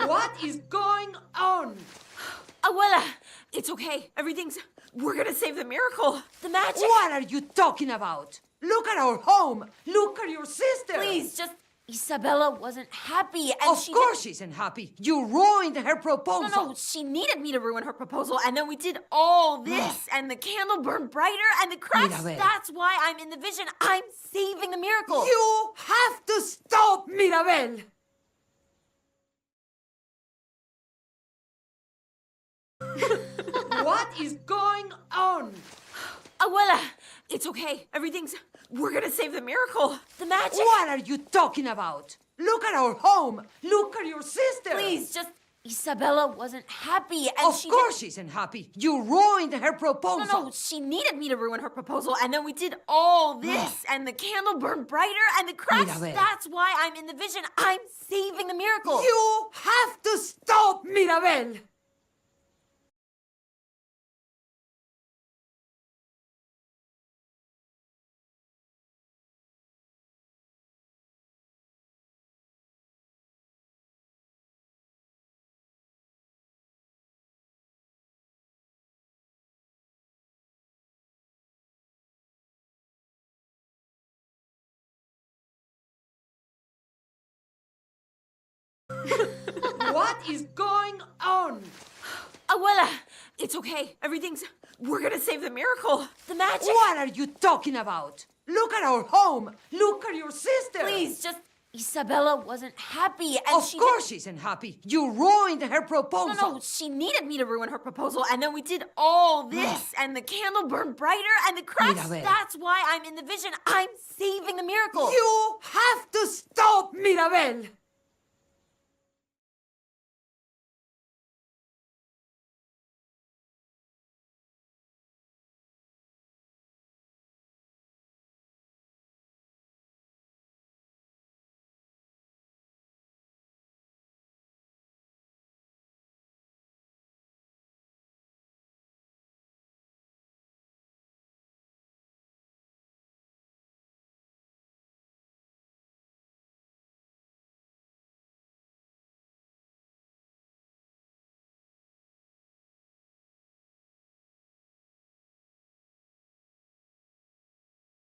What is going on? Abuela, it's okay. We're gonna save the miracle. The magic. What are you talking about? Look at our home. Look at your sister. Please, just... Isabella wasn't happy, and Of course she isn't happy. You ruined her proposal. No, she needed me to ruin her proposal, and then we did all this, and the candle burned brighter, and the cracks... Mirabel. That's why I'm in the vision. I'm saving the miracle. You have to stop, Mirabel. What is going on? Abuela, it's okay. We're gonna save the miracle. The magic. What are you talking about? Look at our home. Look at your sister. Please, just... Isabella wasn't happy, and Of course she isn't happy. You ruined her proposal. No, she needed me to ruin her proposal, and then we did all this, and the candle burned brighter, and the cracks... Mirabel. That's why I'm in the vision. I'm saving the miracle. You have to stop, Mirabel. What is going on? Abuela, it's okay. We're gonna save the miracle. The magic. What are you talking about? Look at our home. Look at your sister. Please, just... Isabella wasn't happy, and Of course she isn't happy. You ruined her proposal. No, she needed me to ruin her proposal, and then we did all this, and the candle burned brighter, and the cracks... Mirabel. That's why I'm in the vision. I'm saving the miracle. You have to stop, Mirabel.